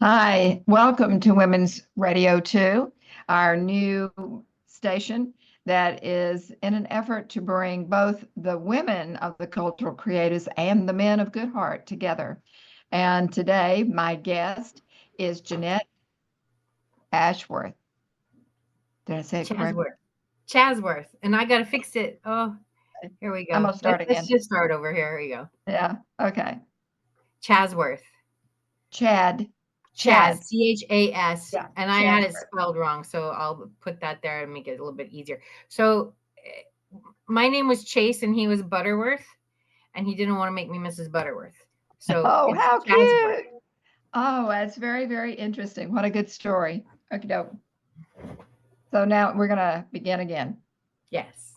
Hi, welcome to Women's Radio 2, our new station that is in an effort to bring both the women of the cultural creatives and the men of good heart together. And today, my guest is Jeanette Ashworth. Did I say it correctly? Chasworth. Chasworth. And I got to fix it. Oh, here we I'm go. going to start Let's again. just start over here. Here we go. Yeah, okay. Chasworth. Chad. Chaz. Chad. Chas. Yeah, And I had it Chadworth. spelled wrong. So I'll put that there and make it a little bit easier. So my name was Chase and he was Butterworth. And he didn't want to make me Mrs. Butterworth. So Oh, it's how Chasworth. cute. Oh, that's very, very interesting. What a good story. Okay, doke. So now we're going to begin again. Yes.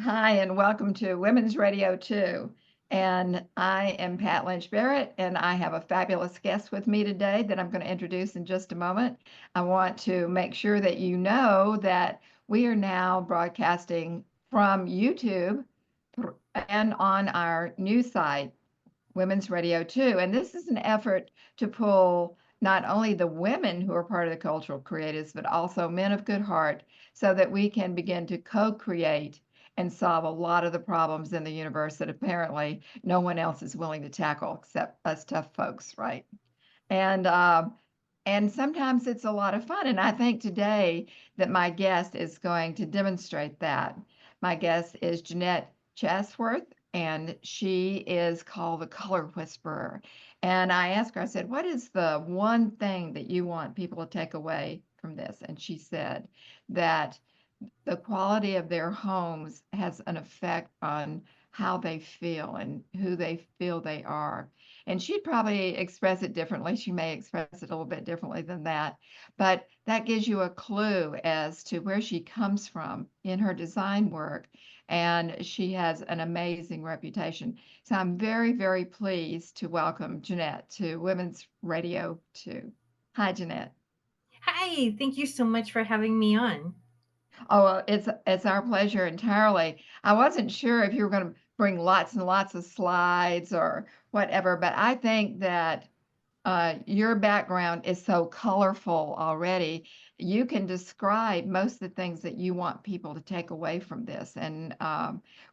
Hi, and welcome to Women's Radio 2. And I am Pat Lynch Barrett, and I have a fabulous guest with me today that I'm going to introduce in just a moment. I want to make sure that you know that we are now broadcasting from YouTube and on our new site, Women's Radio 2. And this is an effort to pull not only the women who are part of the cultural creatives, but also men of good heart so that we can begin to co-create and solve a lot of the problems in the universe that apparently no one else is willing to tackle except us tough folks, right? And sometimes it's a lot of fun. And I think today that my guest is going to demonstrate that. My guest is Jeanette Chasworth, and she is called the Color Whisperer. And I asked her, I said, what is the one thing that you want people to take away from this? And she said that the quality of their homes has an effect on how they feel and who they feel they are. And she'd probably express it differently. She may express it a little bit differently than that, but that gives you a clue as to where she comes from in her design work. And she has an amazing reputation. So I'm very, very pleased to welcome Jeanette to Women's Radio 2. Hi, Jeanette. Hi. Thank you so much for having me on. Oh, well, it's our pleasure entirely. I wasn't sure if you were going to bring lots and lots of slides or whatever, but I think that your background is so colorful already. You can describe most of the things that you want people to take away from this, and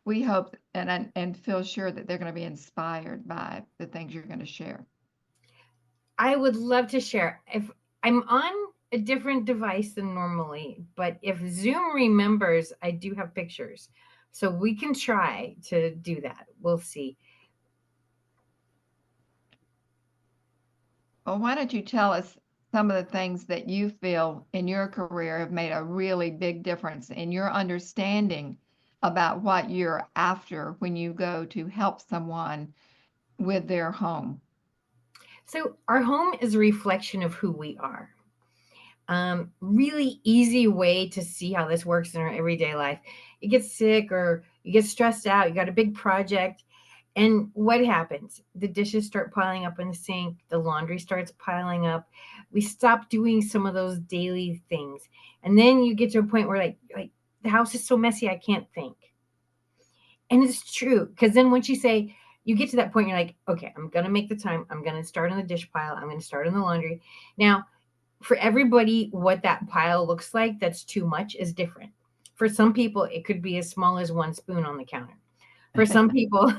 we hope and feel sure that they're going to be inspired by the things you're going to share. I would love to share. If I'm on a different device than normally, but if Zoom remembers, I do have pictures. So we can try to do that. We'll see. Well, why don't you tell us some of the things that you feel in your career have made a really big difference in your understanding about what you're after when you go to help someone with their home? So our home is a reflection of who we are. Really easy way to see how this works in our everyday life. You get sick or you get stressed out, you got a big project, and what happens? The dishes start piling up in the sink, the laundry starts piling up. We stop doing some of those daily things. And then you get to a point where like the house is so messy I can't think. And it's true. Because then once you say, you get to that point, you're like, okay, I'm going to make the time. I'm going to start on the dish pile. I'm going to start on the laundry. Now, for everybody, what that pile looks like that's too much is different. For some people, it could be as small as one spoon on the counter. For some people,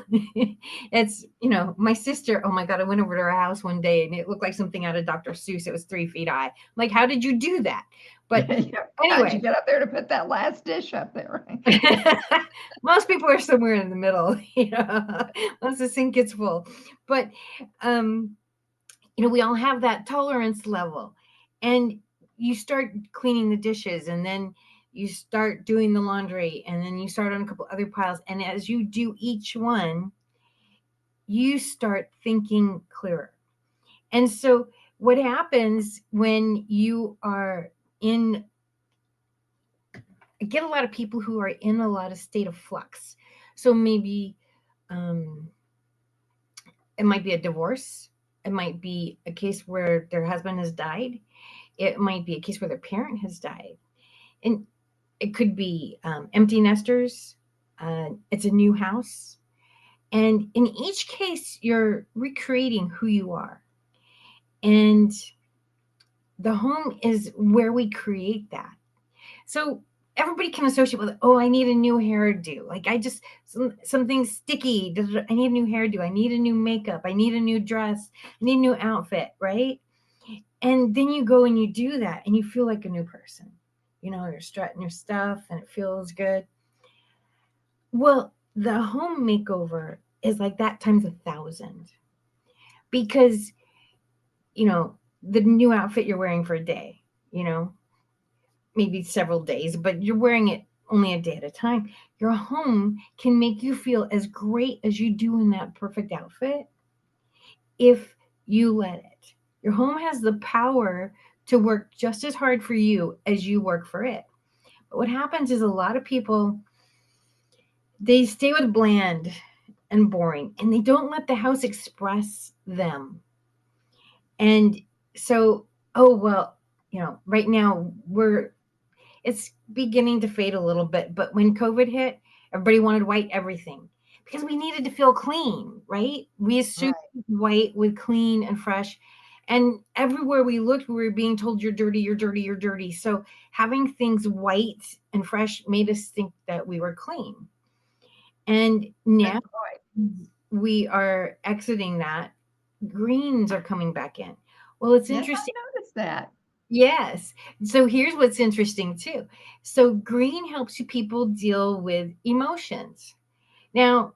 it's, my sister, oh my God, I went over to her house one day and it looked like something out of Dr. Seuss. It was 3 feet high. I'm like, how did you do that? But Yeah, how'd you anyway, get up there to put that last dish up there? most people are somewhere in the middle, once the sink gets full. But, um, we all have that tolerance level. And you start cleaning the dishes and then you start doing the laundry and then you start on a couple other piles. And as you do each one, you start thinking clearer. And so, what happens when you are in, I get a lot of people who are in a lot of state of flux. So, maybe um, it might be a divorce, it might be a case where their husband has died, it might be a case where their parent has died. And it could be empty nesters, it's a new house. And in each case, you're recreating who you are. And the home is where we create that. So everybody can associate with, oh, I need a new hairdo. Like I just something sticky. I need a new hairdo. I need a new makeup. I need a new dress. I need a new outfit, right? And then you go and you do that and you feel like a new person. You know, you're strutting your stuff and it feels good. Well, the home makeover is like that times 1,000 because, you know, the new outfit you're wearing for a day, you know, maybe several days, but you're wearing it only a day at a time. Your home can make you feel as great as you do in that perfect outfit if you let it. Your home has the power to work just as hard for you as you work for it. But what happens is a lot of people, they stay with bland and boring and they don't let the house express them. And so, oh, well, you know, right now it's beginning to fade a little bit. But when COVID hit, everybody wanted white everything because we needed to feel clean, right? We assumed Right. white with clean and fresh. And everywhere we looked, we were being told, you're dirty, you're dirty, you're dirty. So having things white and fresh made us think that we were clean. And now Good point. we are exiting that. Greens are coming back in. Well, it's Yes, interesting. I noticed that. Yes. So here's what's interesting too. So green helps you people deal with emotions. Now,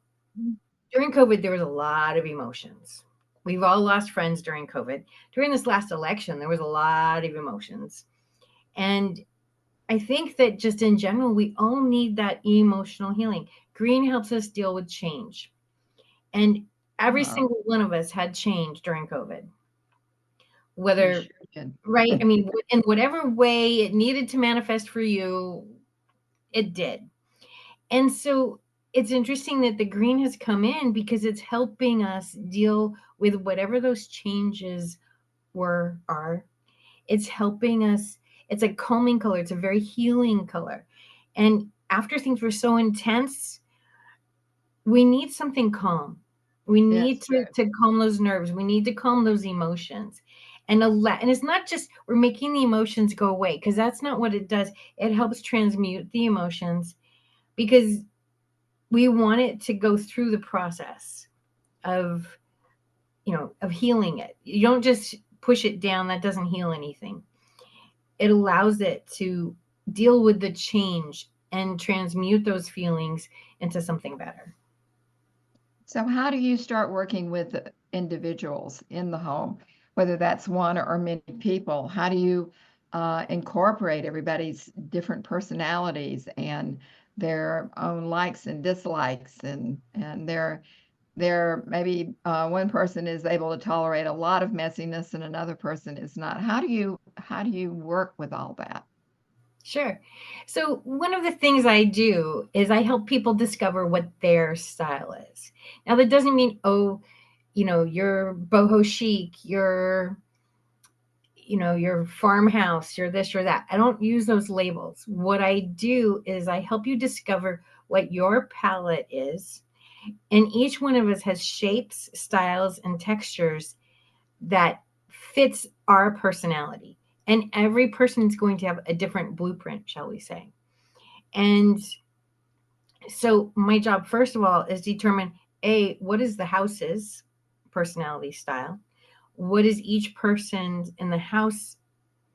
during COVID, there was a lot of emotions. We've all lost friends during COVID. During this last election, there was a lot of emotions. And I think that just in general, we all need that emotional healing. Green helps us deal with change. And every Oh, single one of us had change during COVID, we whether, sure did. right? I mean, in whatever way it needed to manifest for you, it did. And so it's interesting that the green has come in because it's helping us deal with whatever those changes are. It's helping us. It's a calming color. It's a very healing color. And after things were so intense, we need something calm. We Yes, need true. to calm those nerves. We need to calm those emotions. And it's not just we're making the emotions go away because that's not what it does. It helps transmute the emotions because we want it to go through the process of, you know, of healing it. You don't just push it down, that doesn't heal anything. It allows it to deal with the change and transmute those feelings into something better. So, how do you start working with individuals in the home, whether that's one or many people? How do you incorporate everybody's different personalities and their own likes and dislikes, and their maybe one person is able to tolerate a lot of messiness and another person is not. How do you work with all that? Sure. So, one of the things I do is I help people discover what their style is. Now, that doesn't mean, oh, you know, you're boho chic, you're, you know, your farmhouse, you're this, you're that. I don't use those labels. What I do is I help you discover what your palette is. And each one of us has shapes, styles, and textures that fits our personality. And every person is going to have a different blueprint, shall we say. And so my job, first of all, is determine what is the house's personality style? What is each person's in the house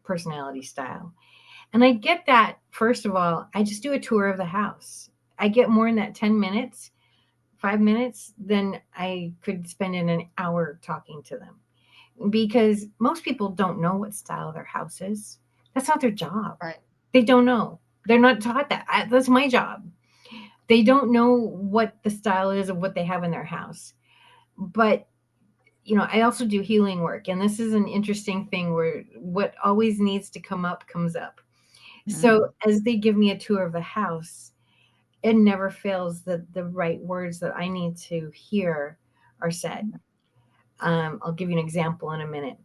personality style? And I get that, first of all, I just do a tour of the house. I get more in that 10 minutes, 5 minutes, than I could spend in an hour talking to them. Because most people don't know what style their house is. That's not their job. Right. They don't know. They're not taught that. That's my job. They don't know what the style is of what they have in their house. But you know, I also do healing work, and this is an interesting thing where what always needs to come up comes up. So Mm. as they give me a tour of the house, it never fails that the right words that I need to hear are said. I'll give you an example in a minute.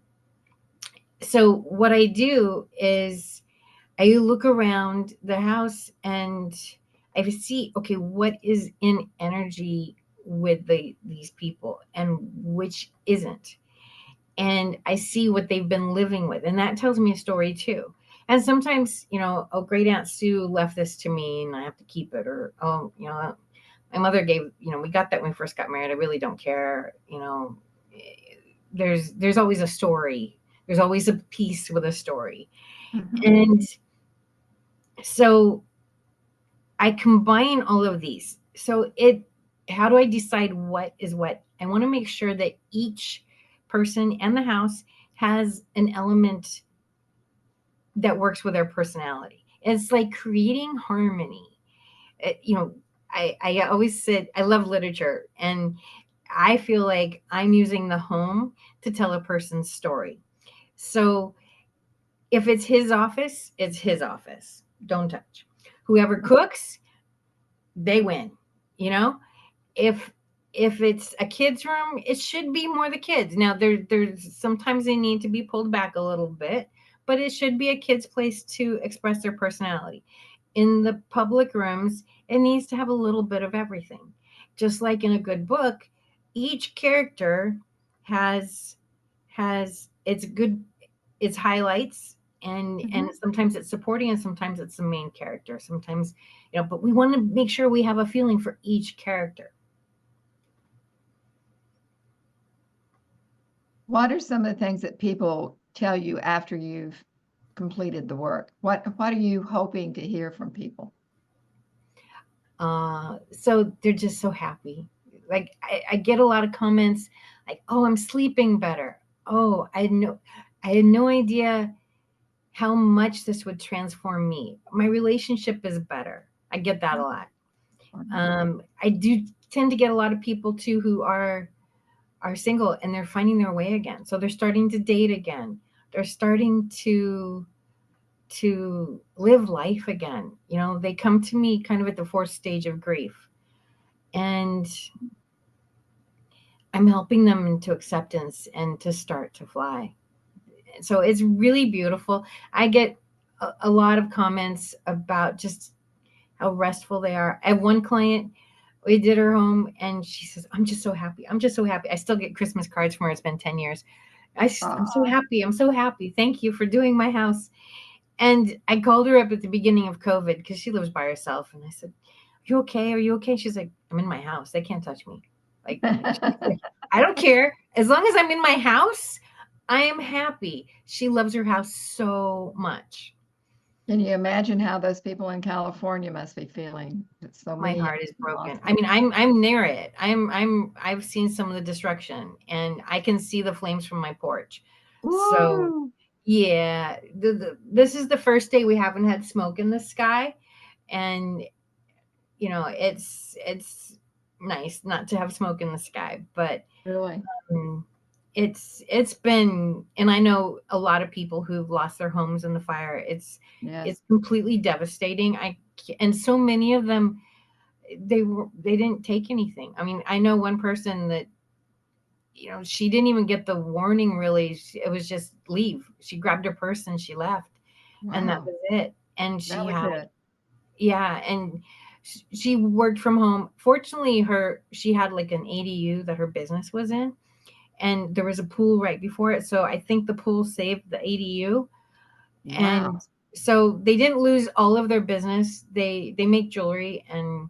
So what I do is I look around the house and I see, okay, what is in energy with these people and which isn't. and I see what they've been living with, and that tells me a story too. And sometimes, oh, great Aunt Sue left this to me and I have to keep it, or, oh, my mother gave, we got that when we first got married. I really don't care. There's always a story. There's always a piece with a story. Mm-hmm. And so I combine all of these. So how do I decide what is what? I want to make sure that each person and the house has an element that works with their personality. It's like creating harmony. I always said I love literature, and I feel like I'm using the home to tell a person's story. So if it's his office, it's his office. Don't touch. Whoever cooks, they win. You know, if it's a kid's room, it should be more the kids. Now there's sometimes they need to be pulled back a little bit, but it should be a kid's place to express their personality. In the public rooms, it needs to have a little bit of everything. Just like in a good book, each character has its highlights, and Mm-hmm. sometimes it's supporting and sometimes it's the main character. Sometimes, but we want to make sure we have a feeling for each character. What are some of the things that people tell you after you've completed the work? What are you hoping to hear from people? So they're just so happy. Like I get a lot of comments like, "Oh, I'm sleeping better. Oh, I had no idea how much this would transform me. My relationship is better." I get that a lot. I do tend to get a lot of people too who are single and they're finding their way again. So they're starting to date again. They're starting to live life again. They come to me kind of at the fourth stage of grief, and I'm helping them into acceptance and to start to fly. So it's really beautiful. I get a lot of comments about just how restful they are. I have one client, we did her home, and she says, "I'm just so happy. I'm just so happy." I still get Christmas cards from her. It's been 10 years. I'm so Oh, happy. I'm so happy. Thank you for doing my house. And I called her up at the beginning of COVID because she lives by herself. And I said, "Are you okay? Are you okay?" She's like, "I'm in my house. They can't touch me." Like, she's like, "I don't care. As long as I'm in my house, I am happy." She loves her house so much. can you imagine how those people in California must be feeling? That so My many have heart is broken. lost I mean, it. I'm near it. I've seen some of the destruction, and I can see the flames from my porch. So Woo! yeah, this is the first day we haven't had smoke in the sky, and it's nice not to have smoke in the sky, but Really? um, it's been, and I know a lot of people who've lost their homes in the fire. Yes. It's completely devastating. And so many of them, they didn't take anything. I mean, I know one person that she didn't even get the warning really. It was just leave. She grabbed her purse and she left, and that Wow. was it. And That she was had, it. yeah, and she worked from home. Fortunately, she had like an ADU that her business was in, and there was a pool right before it. So I think the pool saved the ADU, and Wow. so they didn't lose all of their business. They make jewelry, and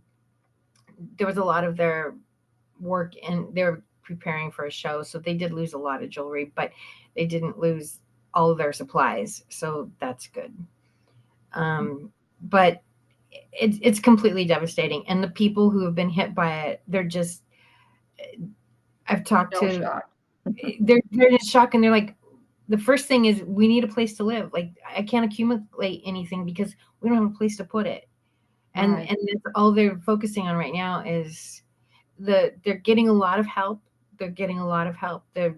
there was a lot of their work, and they were preparing for a show, so they did lose a lot of jewelry, but they didn't lose all of their supplies, so that's good. But it's completely devastating, and the people who have been hit by it, they're just, I've talked Shell to, shock. they're just shocked, and they're like, the first thing is we need a place to live. Like, I can't accumulate anything because we don't have a place to put it. and Right. and that's all they're focusing on right now is they're getting a lot of help. They're getting a lot of help. They've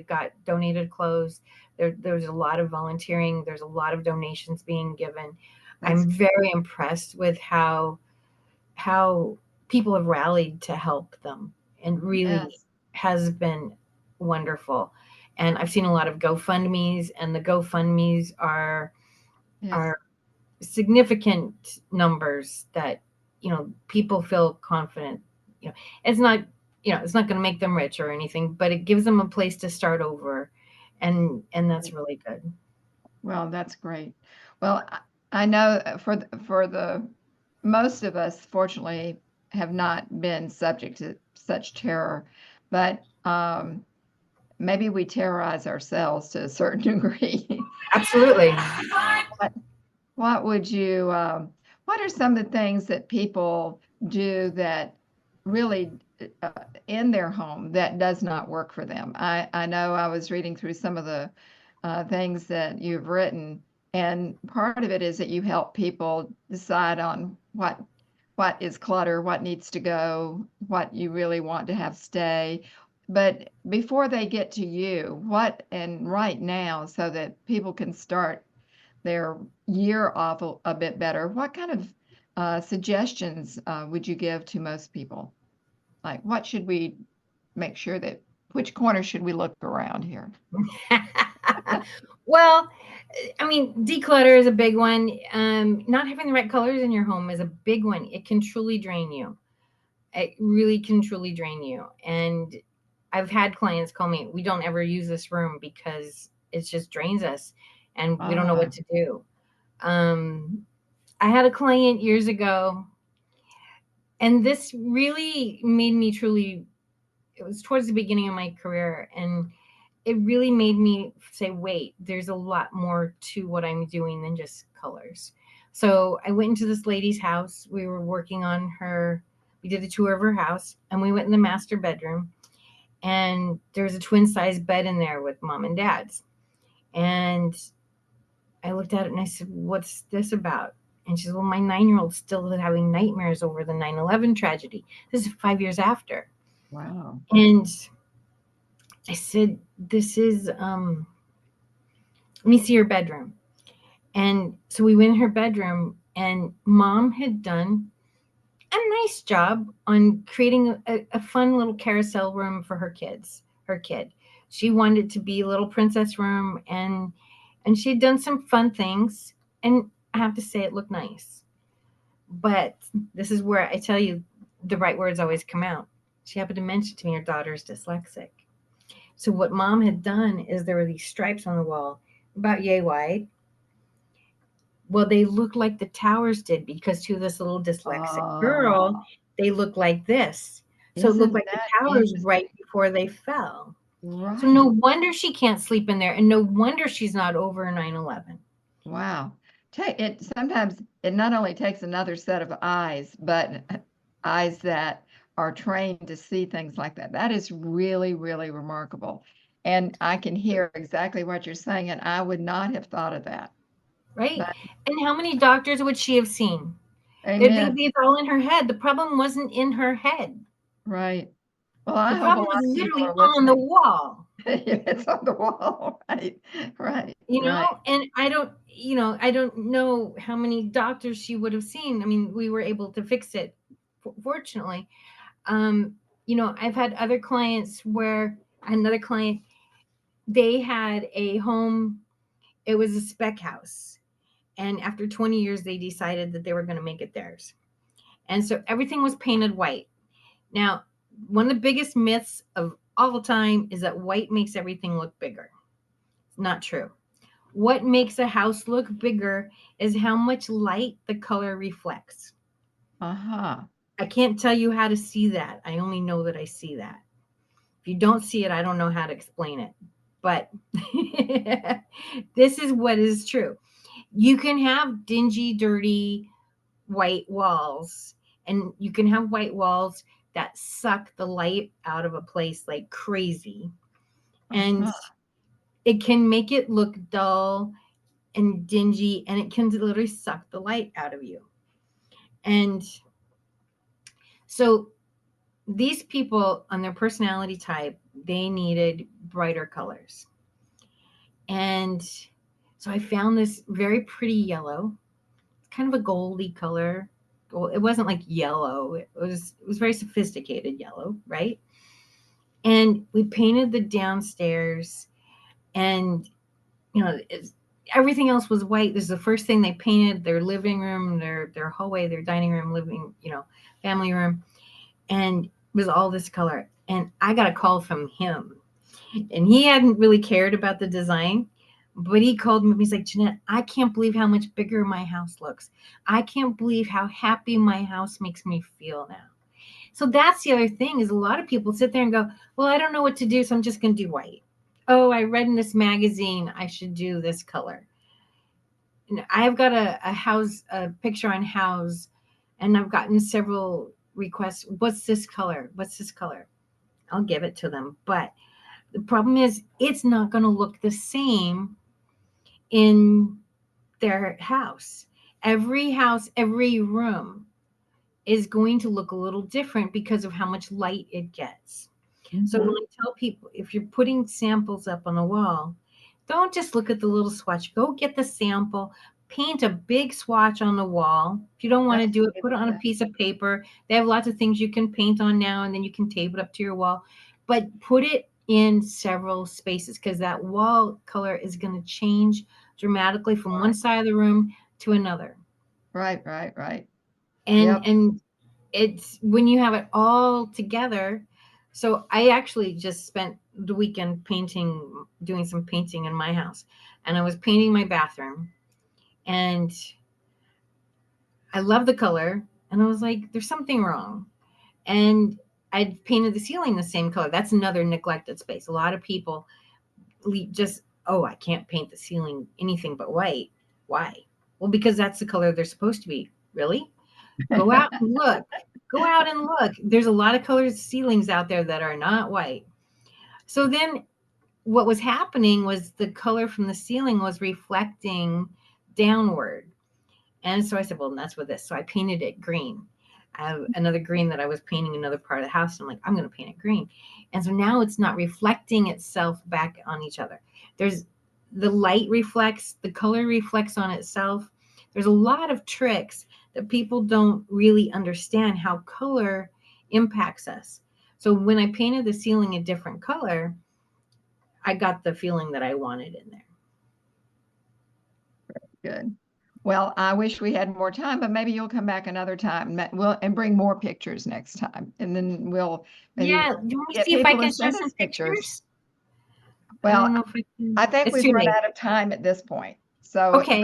got donated clothes. There's a lot of volunteering. There's a lot of donations being given. That's I'm very impressed with how people have rallied to help them, and really yes. has been wonderful. And I've seen a lot of GoFundMe's, and the GoFundMe's Yes. are significant numbers that people feel confident. you know it's not it's not going to make them rich or anything, but it gives them a place to start over, and that's really good. Well, that's great. Well, I know for the most of us, fortunately, have not been subject to such terror, but maybe we terrorize ourselves to a certain degree. Absolutely. What what would you what are some of the things that people do that really in their home that does not work for them? I know I was reading through some of the things that you've written, and part of it is that you help people decide on what is clutter, what needs to go, what you really want to have stay. But before they get to you, what and right now, so that people can start their year off a bit better, what kind of suggestions would you give to most people? Like, what should we make sure that, which corner should we look around here? Well, I mean, declutter is a big one. Not having the right colors in your home is a big one. It can truly drain you. It really can truly drain you. And I've had clients call me, we don't ever use this room because it just drains us and we don't know what to do. I had a client years ago, and this really made me truly, it was towards the beginning of my career, and it really made me say, wait, there's a lot more to what I'm doing than just colors. So I went into this lady's house. We were working on her, we did a tour of her house, and we went in the master bedroom, and there's a twin size bed in there with mom and dad's. And I looked at it and I said, what's this about? And she said, well, my 9-year-old's still having nightmares over the 9/11 tragedy. This is 5 years after. Wow. And I said, this is, let me see your bedroom. And so we went in her bedroom, and mom had done a nice job on creating a fun little carousel room for her kid. She wanted it to be a little princess room, and she'd done some fun things. And I have to say, it looked nice. But this is where I tell you the right words always come out. She happened to mention to me her daughter's dyslexic. So what mom had done is there were these stripes on the wall about yay wide. Well, they looked like the towers did because to this little dyslexic girl, they looked like this. So it looked like the towers right before they fell. Right. So no wonder she can't sleep in there, and no wonder she's not over 9/11. Wow. Sometimes it not only takes another set of eyes, but eyes that are trained to see things like that. That is really, really remarkable. And I can hear exactly what you're saying, and I would not have thought of that. Right? But, And how many doctors would she have seen? amen. It's all in her head. The problem wasn't in her head. Right. Well, I The hope a problem lot was of people literally are on the listening. wall. It's on the wall. Right. Right. You know, Right. and I don't know how many doctors she would have seen. I mean, we were able to fix it, fortunately. I've had other clients where another client, they had a home, it was a spec house. And after 20 years, they decided that they were going to make it theirs. And so everything was painted white. Now, one of the biggest myths of all the time is that white makes everything look bigger. It's not true. What makes a house look bigger is how much light the color reflects. Uh-huh. I can't tell you how to see that. I only know that I see that. If you don't see it, I don't know how to explain it. But this is what is true. You can have dingy, dirty, white walls, and you can have white walls that suck the light out of a place like crazy. And it can make it look dull and dingy, and it can literally suck the light out of you. And so these people, on their personality type, they needed brighter colors. And so I found this very pretty yellow. It's kind of a goldy color. Well, it wasn't like yellow. It was very sophisticated yellow, right? And we painted the downstairs, and everything else was white. This is the first thing they painted: their living room, their hallway, their dining room, family room, and it was all this color. And I got a call from him. And he hadn't really cared about the design, but he called me. He's like, Jeanette, I can't believe how much bigger my house looks. I can't believe how happy my house makes me feel now. So that's the other thing, is a lot of people sit there and go, well, I don't know what to do, so I'm just going to do white. Oh, I read in this magazine I should do this color. And I've got a picture on house, and I've gotten several requests. What's this color? What's this color? I'll give it to them. But the problem is, it's not going to look the same in their house. Every room is going to look a little different because of how much light it gets. So when I tell people, if you're putting samples up on the wall, don't just look at the little swatch. Go get the sample, paint a big swatch on the wall. If you don't want to do it, put it on a piece of paper. They have lots of things you can paint on now, and then you can tape it up to your wall. But put it in several spaces, because that wall color is going to change dramatically from one side of the room to another. Right, right, right. And it's when you have it all together. So I actually just spent the weekend doing some painting in my house, and I was painting my bathroom, and I love the color, and I was like, there's something wrong. And I'd painted the ceiling the same color. That's another neglected space. A lot of people just, oh, I can't paint the ceiling anything but white. Why? Well, because that's the color they're supposed to be. Really? Go out and look. Go out and look. There's a lot of colored ceilings out there that are not white. So then what was happening was the color from the ceiling was reflecting downward. And so I said, well, that's what this. So I painted it green. I have another green that I was painting another part of the house. I'm like, I'm going to paint it green. And so now it's not reflecting itself back on each other. There's the light reflects, the color reflects on itself. There's a lot of tricks that people don't really understand how color impacts us. So when I painted the ceiling a different color, I got the feeling that I wanted in there. Good. Well, I wish we had more time, but maybe you'll come back another time. And bring more pictures next time, and then we'll maybe You want me to get see if I people to can share send some us pictures. pictures? I Well, don't know if I can. I think It's we've too run late. out of time at this point. So Okay,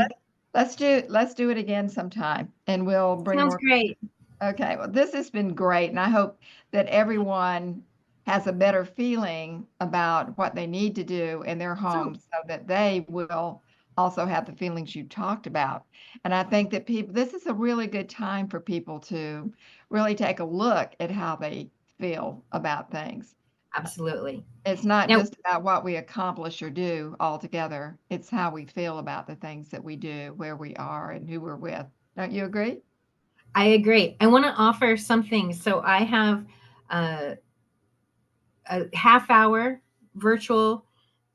let's do it again sometime, and we'll bring sounds more. great. Okay, well, this has been great, and I hope that everyone has a better feeling about what they need to do in their So homes so that they will also have the feelings you talked about. And I think that this is a really good time for people to really take a look at how they feel about things. absolutely. It's not Now, just about what we accomplish or do altogether. It's how we feel about the things that we do, where we are, and who we're with. Don't you agree? I agree. I want to offer something. So I have a, a half-hour virtual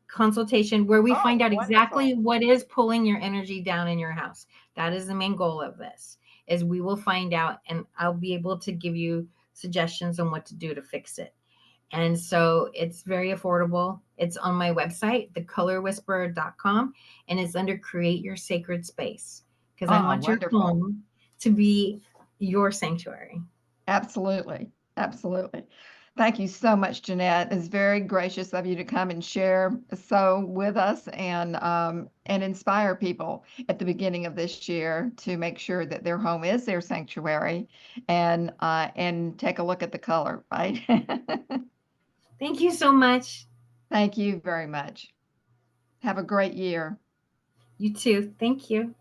consultation where we find Oh, out wonderful. exactly what is pulling your energy down in your house. That is the main goal of this, is we will find out, and I'll be able to give you suggestions on what to do to fix it. And so it's very affordable. It's on my website, thecolorwhisperer.com, and it's under Create Your Sacred Space, because I Oh, want your wonderful. home to be your sanctuary. Absolutely. Absolutely. Thank you so much, Jeanette. It's very gracious of you to come and share so with us and inspire people at the beginning of this year to make sure that their home is their sanctuary and take a look at the color, right? Thank you so much. Thank you very much. Have a great year. You too. Thank you.